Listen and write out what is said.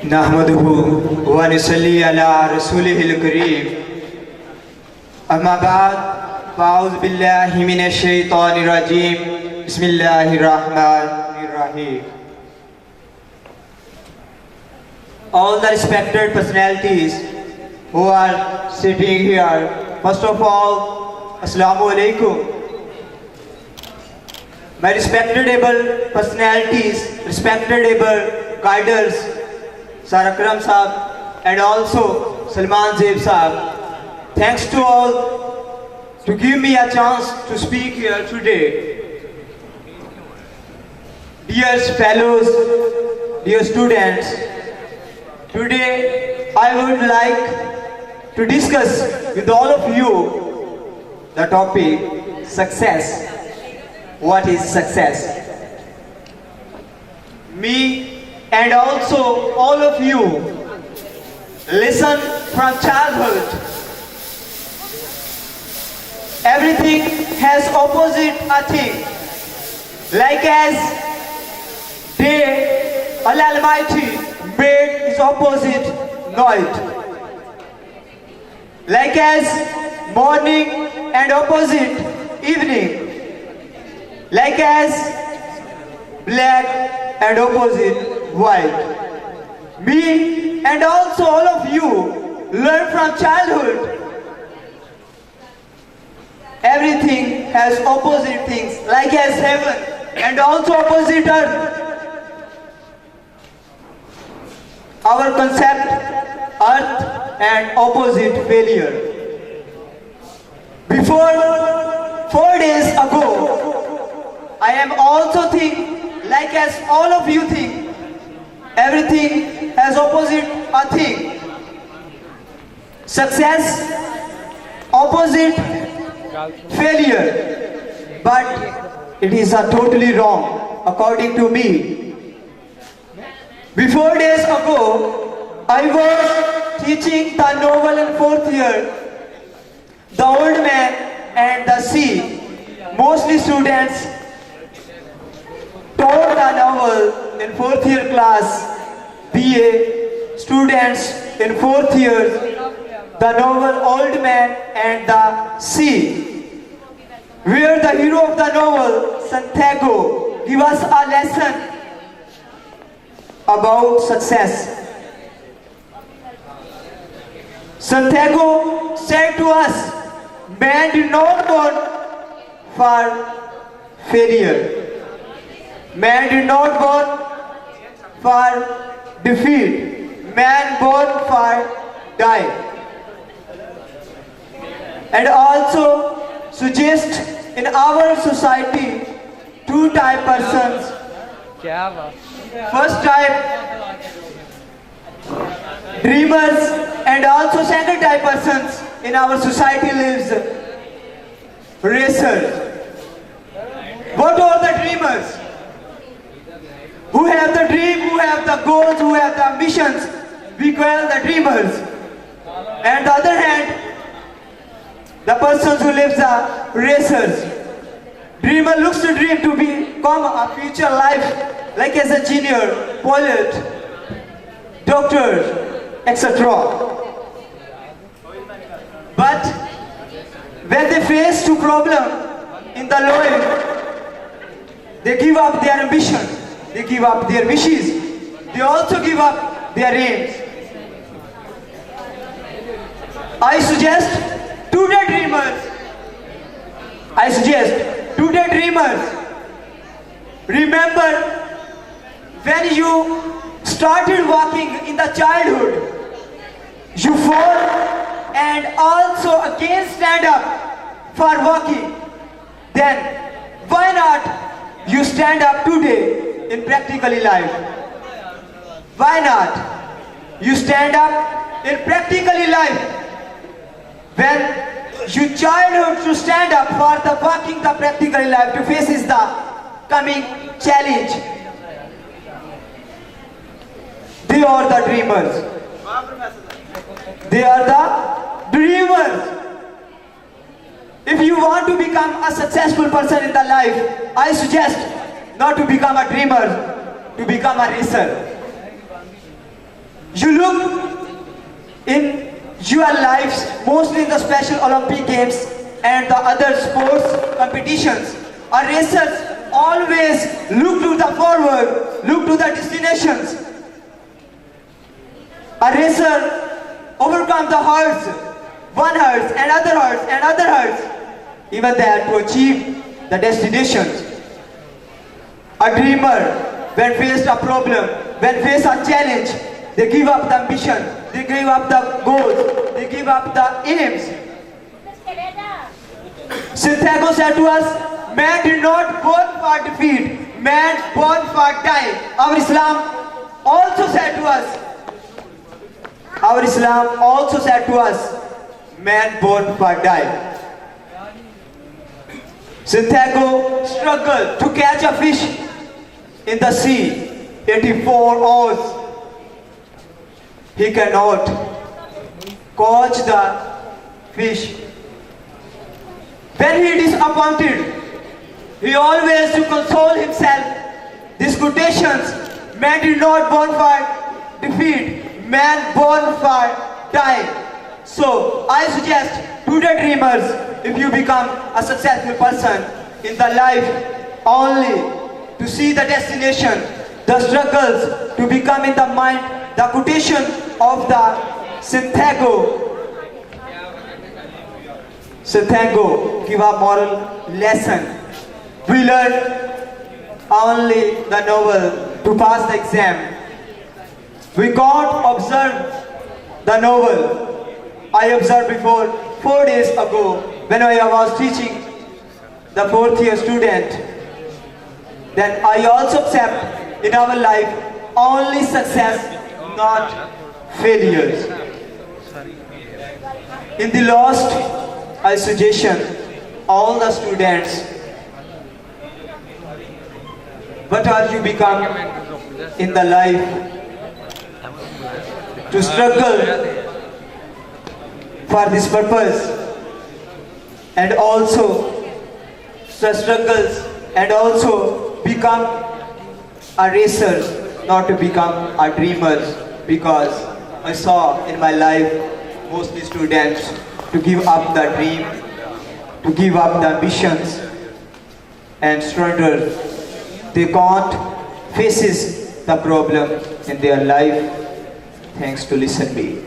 नहमदुहु व नसल्ली अला रसूलिहिल करीम अम्मा बाद फ़ाऊज़ु बिल्लाहि मिनश शैतानिर रजीम बिस्मिल्लाहिर रहमानिर रहीम। All the respected personalities who are sitting here, first of all, Assalamu alaikum. My respectable personalities, respectable guiders, Sir Akram Saab and also Salman Zeeb Saab, thanks to all to give me a chance to speak here today. Dear fellows, dear students, today I would like to discuss with all of you the topic success. What is success? Me and also all of you listen from childhood. Everything has opposite a thing. Like as day, Allah Almighty made is opposite night. Like as morning and opposite evening. Like as black and opposite white. Me and also all of you learn from childhood. Everything has opposite things, like as heaven and also opposite earth. Our concept, earth and opposite failure. Before 4 days ago, I am also think like as all of you think. Everything has opposite a thing. Success, opposite failure. But it is a totally wrong according to me. Before days ago, I was teaching the novel in 4th year, The Old Man and the Sea. Mostly students taught the novel in 4th year class, BA, students in 4th year, the novel Old Man and the Sea, where the hero of the novel, Santiago, gives us a lesson about success. Santiago said to us, man did not born for failure. Man did not born for defeat. Man born for die. And also suggest in our society 2 type persons. First type dreamers and also second type persons in our society lives racers. What are the dreamers? Who have the dream, who have the goals, who have the ambitions, we call the dreamers. And the other hand, the persons who lives are racers. Dreamer looks to dream to become a future life like as a engineer, pilot, doctor, etc. But when they face to problem in the life, they give up their ambition. They give up their wishes. They also give up their aims. I suggest to the dreamers. Remember when you started walking in the childhood, you fall and also again stand up for walking. Then why not you stand up today? In practically life. Why not? You stand up in practically life. When you childhood to stand up for the walking the practically life to face is the coming challenge. They are the dreamers. They are the dreamers. If you want to become a successful person in the life, I suggest not to become a dreamer, to become a racer. You look in your lives, mostly in the Special Olympic Games and the other sports competitions. Our racers always look to the forward, look to the destinations. A racer overcome the hurdles, one hurdles and other hurdles and other hurdles, even that to achieve the destinations. A dreamer, when faced a problem, when faced a challenge, they give up the ambition, they give up the goals, they give up the aims. Sadhguru said to us, man did not born for defeat, man born for die. Our Islam also said to us, man born for die. Sadhguru struggled to catch a fish in the sea, 84 hours. He cannot catch the fish. When he is disappointed, he always to console himself. These quotations, man did not born for defeat, man born for die. So I suggest to the dreamers, if you become a successful person in the life only to see the destination, the struggles to become in the mind, the quotation of the Sadhguru give a moral lesson. We learn only the novel to pass the exam. We can't observe the novel. I observed before 4 days ago when I was teaching the 4th year student. Then I also accept in our life only success, not failures. In the last, I suggestion all the students, what are you become in the life to struggle for this purpose, and also the struggles, and also become a racer, not to become a dreamers, because I saw in my life mostly students to give up the dream, to give up the ambitions, and struggle. They can't faces the problem in their life. Thanks to listen me.